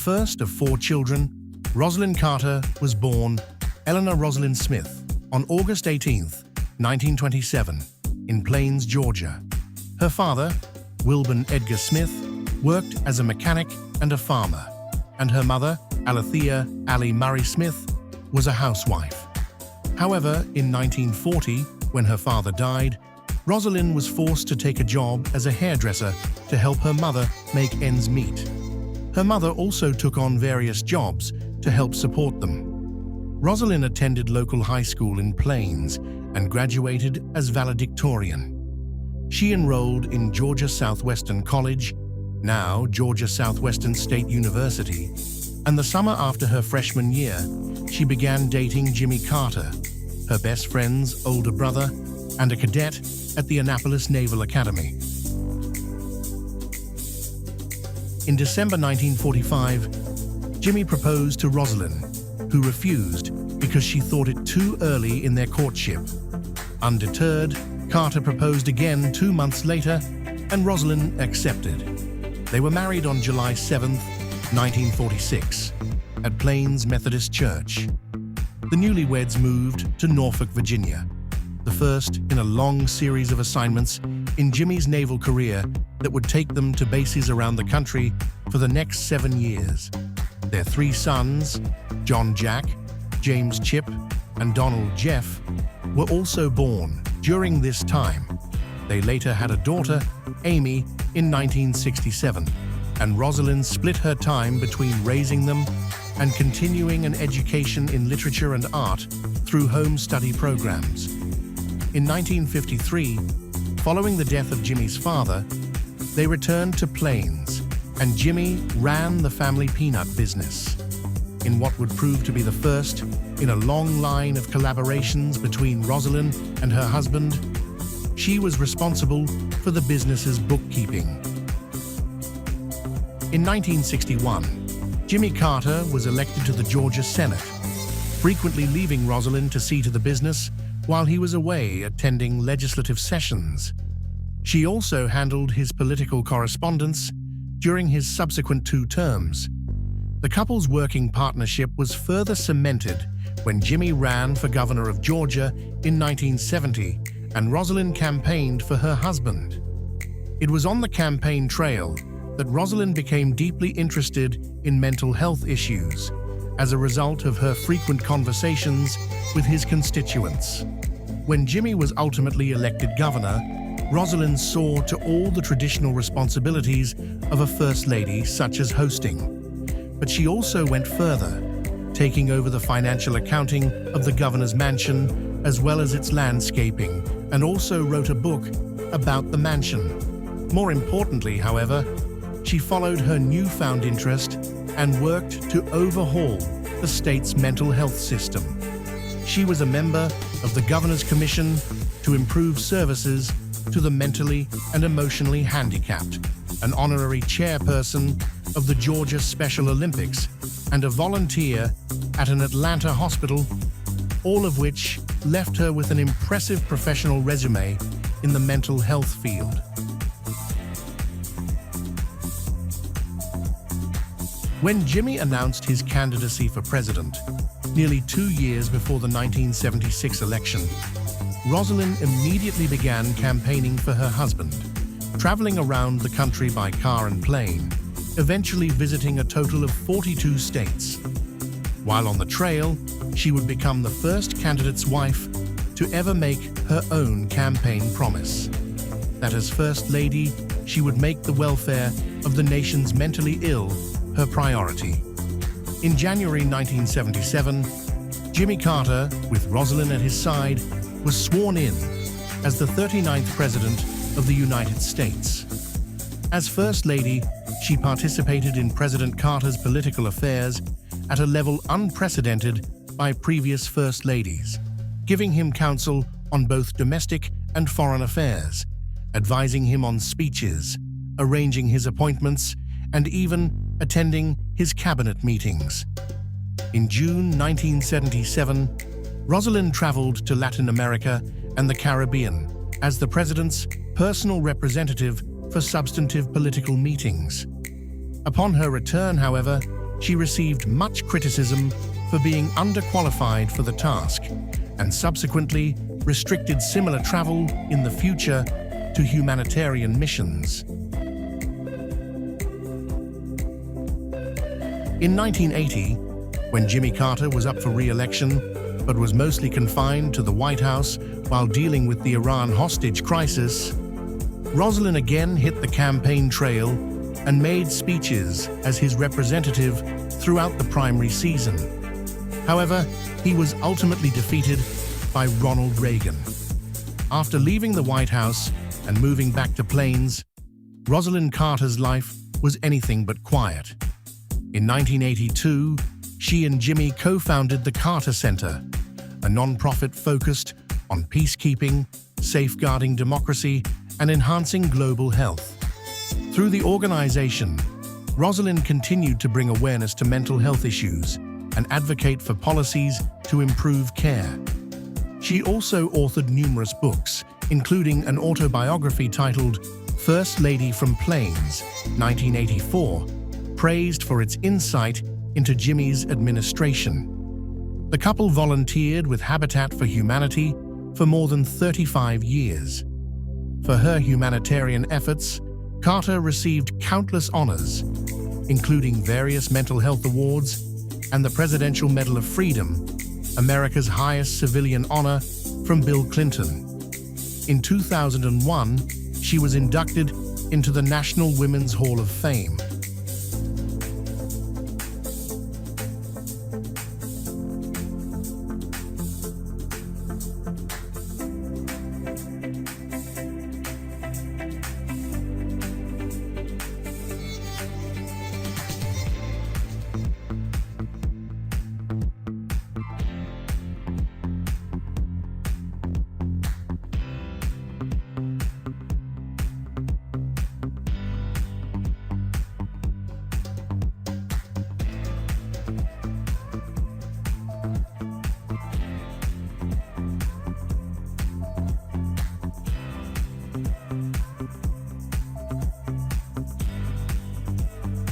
first of 4 children, Rosalynn Carter was born Eleanor Rosalynn Smith on August 18, 1927, in Plains, Georgia. Her father, Wilburn Edgar Smith, worked as a mechanic and a farmer, and her mother, Alethea Allie Murray Smith, was a housewife. However, in 1940, when her father died, Rosalynn was forced to take a job as a hairdresser to help her mother make ends meet. Her mother also took on various jobs to help support them. Rosalynn attended local high school in Plains and graduated as valedictorian. She enrolled in Georgia Southwestern College, now Georgia Southwestern State University, and the summer after her freshman year, she began dating Jimmy Carter, her best friend's older brother, and a cadet at the Annapolis Naval Academy. In December 1945, Jimmy proposed to Rosalynn, who refused because she thought it too early in their courtship. Undeterred, Carter proposed again 2 months later, and Rosalynn accepted. They were married on July 7, 1946, at Plains Methodist Church. The newlyweds moved to Norfolk, Virginia, the first in a long series of assignments in Jimmy's naval career that would take them to bases around the country for the next 7 years. Their 3 sons, John Jack, James Chip, and Donald Jeff, were also born during this time. They later had a daughter, Amy, in 1967, and Rosalynn split her time between raising them and continuing an education in literature and art through home study programs. In 1953, following the death of Jimmy's father, they returned to Plains, and Jimmy ran the family peanut business. In what would prove to be the first in a long line of collaborations between Rosalynn and her husband, she was responsible for the business's bookkeeping. In 1961, Jimmy Carter was elected to the Georgia Senate, frequently leaving Rosalynn to see to the business while he was away attending legislative sessions. She also handled his political correspondence during his subsequent 2 terms. The couple's working partnership was further cemented when Jimmy ran for governor of Georgia in 1970 and Rosalynn campaigned for her husband. It was on the campaign trail that Rosalynn became deeply interested in mental health issues as a result of her frequent conversations with his constituents. When Jimmy was ultimately elected governor, Rosalynn saw to all the traditional responsibilities of a first lady, such as hosting. But she also went further, taking over the financial accounting of the governor's mansion as well as its landscaping, and also wrote a book about the mansion. More importantly, however, she followed her newfound interest and worked to overhaul the state's mental health system. She was a member of the Governor's Commission to improve services to the mentally and emotionally handicapped, an honorary chairperson of the Georgia Special Olympics, and a volunteer at an Atlanta hospital, all of which left her with an impressive professional resume in the mental health field. When Jimmy announced his candidacy for president, nearly 2 years before the 1976 election, Rosalynn immediately began campaigning for her husband, traveling around the country by car and plane, eventually visiting a total of 42 states. While on the trail, she would become the first candidate's wife to ever make her own campaign promise, that as First Lady, she would make the welfare of the nation's mentally ill her priority. In January 1977, Jimmy Carter, with Rosalynn at his side, was sworn in as the 39th President of the United States. As First Lady, she participated in President Carter's political affairs at a level unprecedented by previous First Ladies, giving him counsel on both domestic and foreign affairs, advising him on speeches, arranging his appointments, and even attending his cabinet meetings. In June 1977, Rosalynn traveled to Latin America and the Caribbean as the president's personal representative for substantive political meetings. Upon her return, however, she received much criticism for being underqualified for the task, and subsequently restricted similar travel in the future to humanitarian missions. In 1980, when Jimmy Carter was up for re-election, but was mostly confined to the White House while dealing with the Iran hostage crisis, Rosalynn again hit the campaign trail and made speeches as his representative throughout the primary season. However, he was ultimately defeated by Ronald Reagan. After leaving the White House and moving back to Plains, Rosalynn Carter's life was anything but quiet. In 1982, she and Jimmy co-founded the Carter Center, a non-profit focused on peacekeeping, safeguarding democracy, and enhancing global health. Through the organization, Rosalynn continued to bring awareness to mental health issues and advocate for policies to improve care. She also authored numerous books, including an autobiography titled First Lady from Plains, 1984, praised for its insight into Jimmy's administration. The couple volunteered with Habitat for Humanity for more than 35 years. For her humanitarian efforts, Carter received countless honors, including various mental health awards and the Presidential Medal of Freedom, America's highest civilian honor, from Bill Clinton. In 2001, she was inducted into the National Women's Hall of Fame.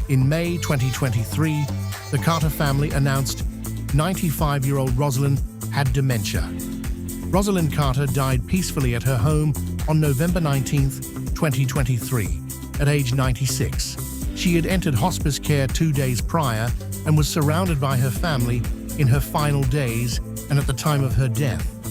In May 2023, the Carter family announced 95-year-old Rosalynn had dementia. Rosalynn Carter died peacefully at her home on November 19, 2023, at age 96. She had entered hospice care 2 days prior and was surrounded by her family in her final days and at the time of her death.